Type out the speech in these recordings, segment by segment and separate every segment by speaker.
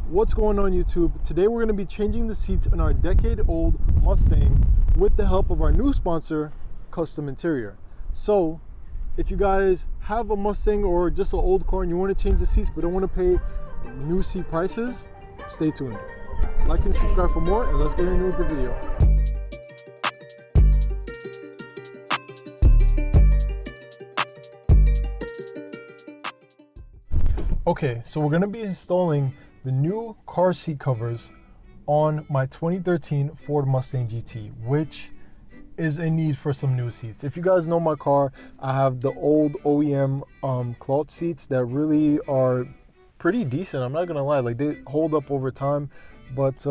Speaker 1: What's going on YouTube? Today we're going to be changing the seats in our decade-old Mustang with the help of our new sponsor, Kustom Interior. So if you guys have a Mustang or just an old car and you want to change the seats but don't want to pay new seat prices, stay tuned. Like and subscribe for more, and let's get into the video. Okay, so we're going to be installing the new car seat covers on my 2013 Ford Mustang GT, which is a need for some new seats. If you guys know my car, I have the old OEM cloth seats that really are pretty decent. I'm not gonna lie, like they hold up over time, but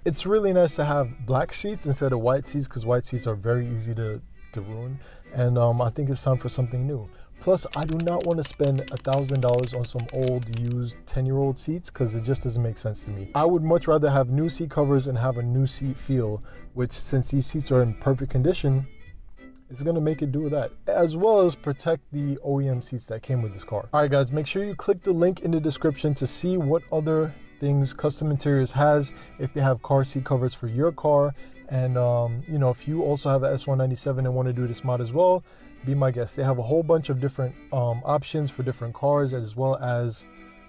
Speaker 1: it's really nice to have black seats instead of white seats, because white seats are very easy to ruin, and I think it's time for something new. Plus, I do not want to spend $1,000 on some old used 10-year-old seats, because it just doesn't make sense to me. I would much rather have new seat covers and have a new seat feel, which, since these seats are in perfect condition, it's going to make it do that, as well as protect the OEM seats that came with this car. All right guys, make sure you click the link in the description to see what other things Kustom Interiors has, if they have car seat covers for your car. And you know, if you also have an S197 and want to do this mod as well, be my guest. They have a whole bunch of different options for different cars, as well as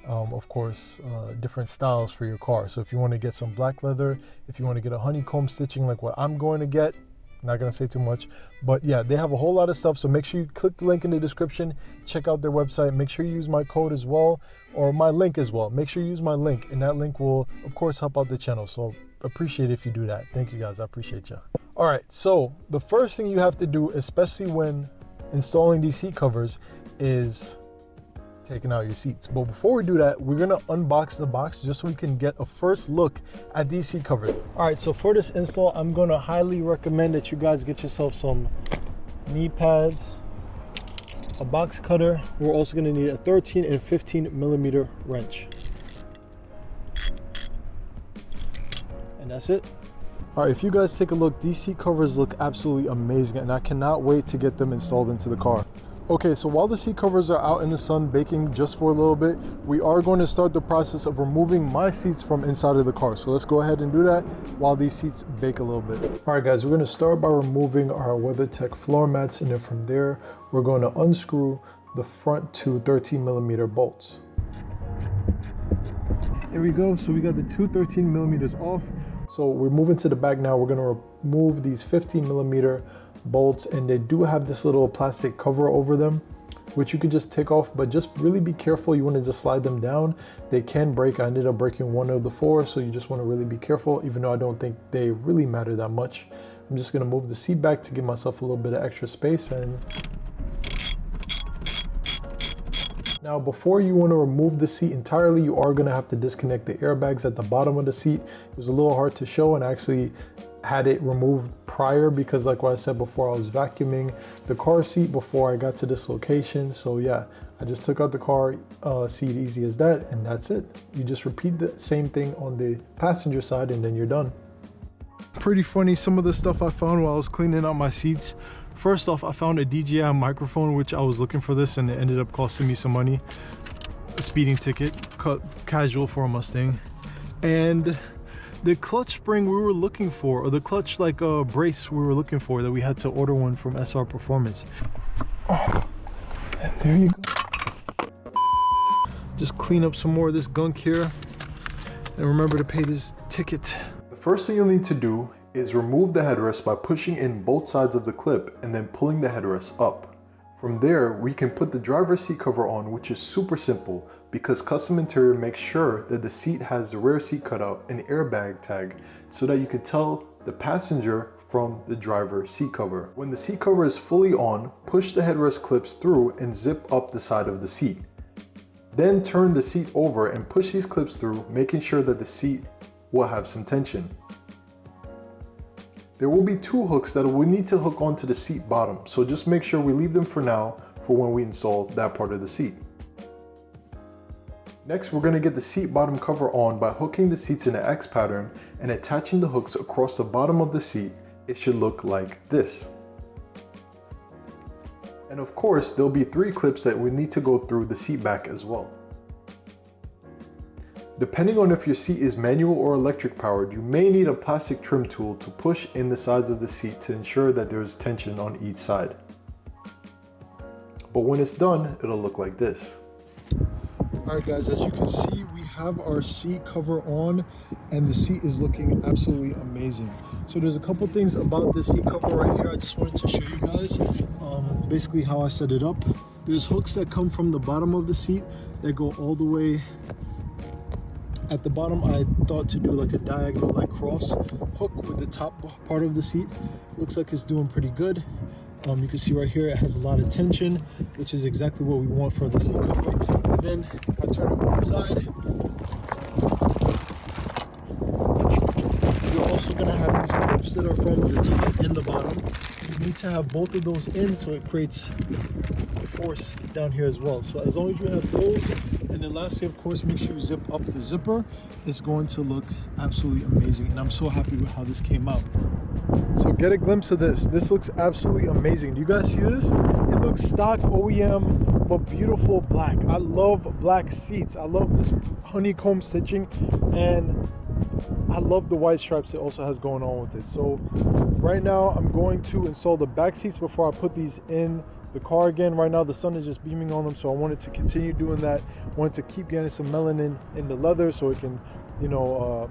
Speaker 1: of course different styles for your car. So if you want to get some black leather, if you want to get a honeycomb stitching like what I'm going to get, not gonna say too much, but yeah, they have a whole lot of stuff. So make sure you click the link in the description, check out their website, make sure you use my code as well, or my link as well. Make sure you use my link, and that link will of course help out the channel. So appreciate it if you do that. Thank you guys, I appreciate you. All right, so the first thing you have to do, especially when installing these seat covers, is taking out your seats. But before we do that, we're gonna unbox the box just so we can get a first look at these seat covers. All right, so for this install, I'm gonna highly recommend that you guys get yourself some knee pads, a box cutter. We're also gonna need a 13 and 15 millimeter wrench. And that's it. All right, if you guys take a look, these seat covers look absolutely amazing, and I cannot wait to get them installed into the car. Okay, so while the seat covers are out in the sun baking just for a little bit, we are going to start the process of removing my seats from inside of the car. So let's go ahead and do that while these seats bake a little bit. All right guys, we're gonna start by removing our WeatherTech floor mats, and then from there, we're going to unscrew the front two 13 millimeter bolts. There we go, so we got the two 13 millimeters off. So we're moving to the back now. We're gonna remove these 15 millimeter bolts, and they do have this little plastic cover over them, which you can just take off, but just really be careful. You want to just slide them down. They can break. I ended up breaking one of the four, so you just want to really be careful, even though I don't think they really matter that much. I'm just going to move the seat back to give myself a little bit of extra space. And now, before you want to remove the seat entirely, you are going to have to disconnect the airbags at the bottom of the seat. It was a little hard to show, and I actually had it removed prior, because like what I said before, I was vacuuming the car seat before I got to this location. So yeah, I just took out the car seat, easy as that, and that's it. You just repeat the same thing on the passenger side, and then you're done. Pretty funny, some of the stuff I found while I was cleaning out my seats. First off, I found a DJI microphone, which I was looking for this, and it ended up costing me some money. A speeding ticket, casual for a Mustang. And the clutch spring we were looking for, or the clutch brace we were looking for, that we had to order one from SR Performance. Oh, and there you go. Just clean up some more of this gunk here, and remember to pay this ticket. The first thing you'll need to do is remove the headrest by pushing in both sides of the clip and then pulling the headrest up. From there, we can put the driver's seat cover on, which is super simple because Kustom Interior makes sure that the seat has the rear seat cutout and airbag tag so that you can tell the passenger from the driver seat cover. When the seat cover is fully on, push the headrest clips through and zip up the side of the seat. Then turn the seat over and push these clips through, making sure that the seat will have some tension. There will be two hooks that we need to hook onto the seat bottom, so just make sure we leave them for now for when we install that part of the seat. Next, we're going to get the seat bottom cover on by hooking the seats in an X pattern and attaching the hooks across the bottom of the seat. It should look like this. And of course, there'll be 3 clips that we need to go through the seat back as well. Depending on if your seat is manual or electric powered, you may need a plastic trim tool to push in the sides of the seat to ensure that there is tension on each side. But when it's done, it'll look like this. All right guys, as you can see, we have our seat cover on and the seat is looking absolutely amazing. So there's a couple things about this seat cover right here I just wanted to show you guys. Basically how I set it up. There's hooks that come from the bottom of the seat that go all the way at the bottom. I thought to do like a diagonal, like cross hook with the top part of the seat. Looks like it's doing pretty good. You can see right here it has a lot of tension, which is exactly what we want for the seat cover. And then if I turn it on the side, you're also going to have these clips that are from the top and the bottom. You need to have both of those in so it creates force down here as well. So as long as you have those, and then lastly, of course, make sure you zip up the zipper. It's going to look absolutely amazing, and I'm so happy with how this came out. So get a glimpse of this. This looks absolutely amazing. Do you guys see this? It looks stock OEM, but beautiful black. I love black seats. I love this honeycomb stitching, and I love the white stripes it also has going on with it. So right now I'm going to install the back seats before I put these in the car again. Right now the sun is just beaming on them, so I wanted to continue doing that. I wanted to keep getting some melanin in the leather so it can, you know,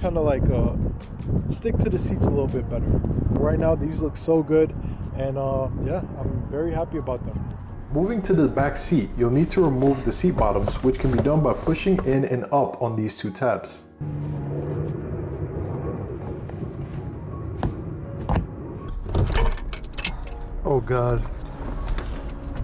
Speaker 1: kind of like stick to the seats a little bit better. Right now these look so good, and yeah, I'm very happy about them. Moving to the back seat, you'll need to remove the seat bottoms, which can be done by pushing in and up on these two tabs. Oh God,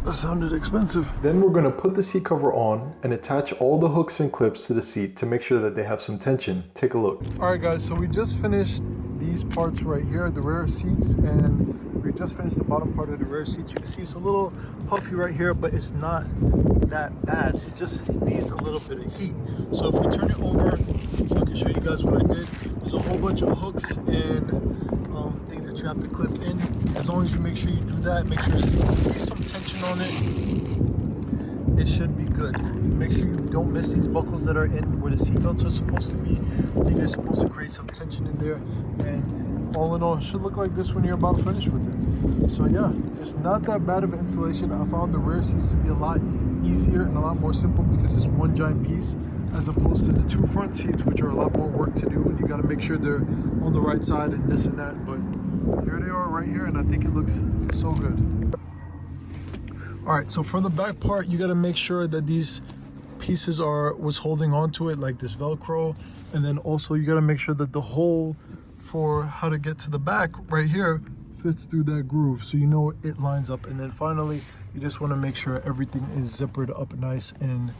Speaker 1: that sounded expensive. Then we're gonna put the seat cover on and attach all the hooks and clips to the seat to make sure that they have some tension. Take a look. All right guys, so we just finished these parts right here, the rear seats, and we just finished the bottom part of the rear seats. You can see it's a little puffy right here, but it's not that bad. It just needs a little bit of heat. So if we turn it over, so I can show you guys what I did, there's a whole bunch of hooks and things that you have to clip in. As long as you make sure you do that, make sure there's some tension on it, it should be good. Make sure you don't miss these buckles that are in where the seat belts are supposed to be. I think they're supposed to create some tension in there, and all in all, it should look like this when you're about finished with it. So yeah, it's not that bad of an installation. I found the rear seats to be a lot easier and a lot more simple because it's one giant piece, as opposed to the two front seats, which are a lot more work to do, and you got to make sure they're on the right side and this and that. But here they are right here, and I think it looks so good. All right, so for the back part, you got to make sure that these pieces was holding on to it, like this Velcro, and then also you got to make sure that the hole for how to get to the back right here fits through that groove, so you know it lines up. And then finally, you just want to make sure everything is zippered up nice and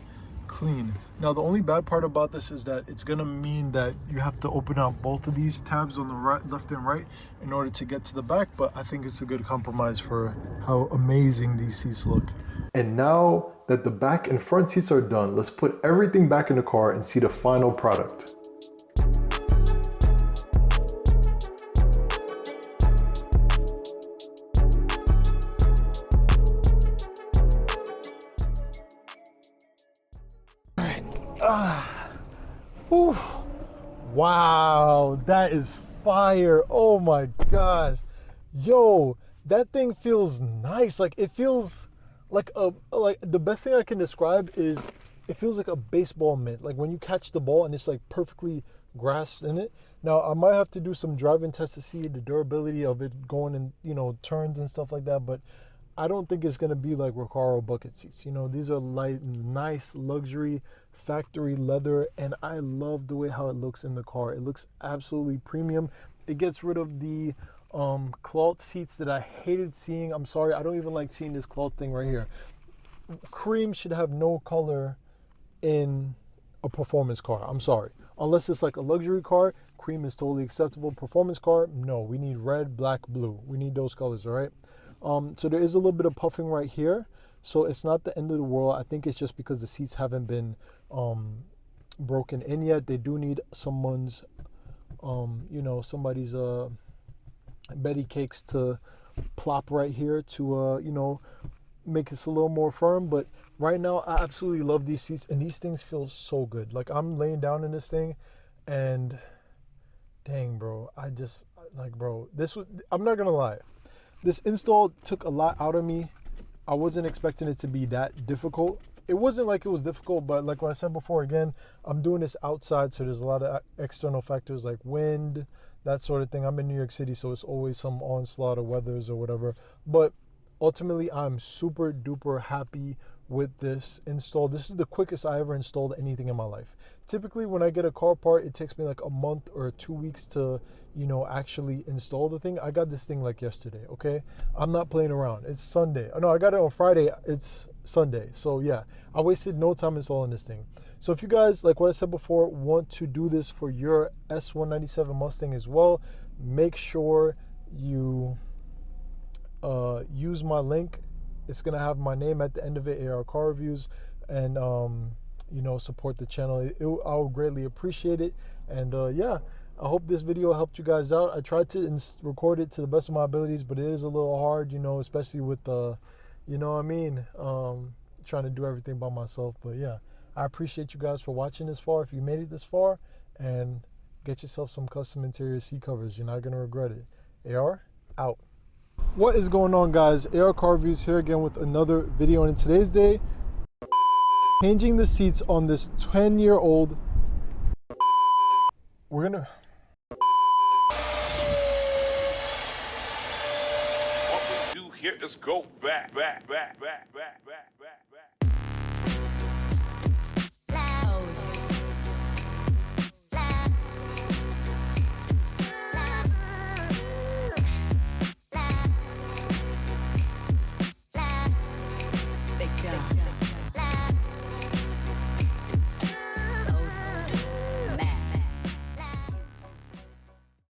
Speaker 1: clean. Now the only bad part about this is that it's gonna mean that you have to open out both of these tabs on the right, left and right, in order to get to the back, but I think it's a good compromise for how amazing these seats look. And now that the back and front seats are done, let's put everything back in the car and see the final product. Wow, that is fire. Oh my God. Yo, that thing feels nice. Like it feels like the best thing I can describe is it feels like a baseball mitt. Like when you catch the ball and it's like perfectly grasped in it. Now I might have to do some driving tests to see the durability of it going in, you know, turns and stuff like that, but I don't think it's going to be like Recaro bucket seats. You know, these are light, nice, luxury, factory leather, and I love the way how it looks in the car. It looks absolutely premium. It gets rid of the cloth seats that I hated seeing. I'm sorry, I don't even like seeing this cloth thing right here. Cream should have no color in a performance car. I'm sorry. Unless it's like a luxury car, cream is totally acceptable. Performance car, no. We need red, black, blue. We need those colors, all right? So there is a little bit of puffing right here. So it's not the end of the world. I think it's just because the seats haven't been broken in yet. They do need someone's, you know, somebody's Betty cakes to plop right here to, you know, make this a little more firm. But right now, I absolutely love these seats, and these things feel so good. Like, I'm laying down in this thing, and dang, bro, I just, like, bro, I'm not gonna lie. This install took a lot out of me. I wasn't expecting it to be that difficult. It wasn't like it was difficult, but like what I said before, again, I'm doing this outside, so there's a lot of external factors like wind, that sort of thing. I'm in New York City, so it's always some onslaught of weathers or whatever. But ultimately, I'm super duper happy with this install. This is the quickest I ever installed anything in my life. Typically, when I get a car part, it takes me like a month or 2 weeks to, you know, actually install the thing. I got this thing like yesterday, okay? I'm not playing around. It's Sunday. Oh, no, I got it on Friday. It's Sunday. So yeah, I wasted no time installing this thing. So if you guys, like what I said before, want to do this for your S197 Mustang as well, make sure you use my link. It's gonna have my name at the end of it, AR Car Reviews, and you know, support the channel. I would greatly appreciate it. And yeah, I hope this video helped you guys out. I tried to record it to the best of my abilities, but it is a little hard, you know, especially with the, you know what I mean, trying to do everything by myself. But yeah, I appreciate you guys for watching this far. If you made it this far, and get yourself some custom interior seat covers. You're not gonna regret it. AR out. What is going on, guys? AR Car Reviews here again with another video. And in today's day, changing the seats on this 10-year-old. We're gonna.
Speaker 2: What we do here is go back.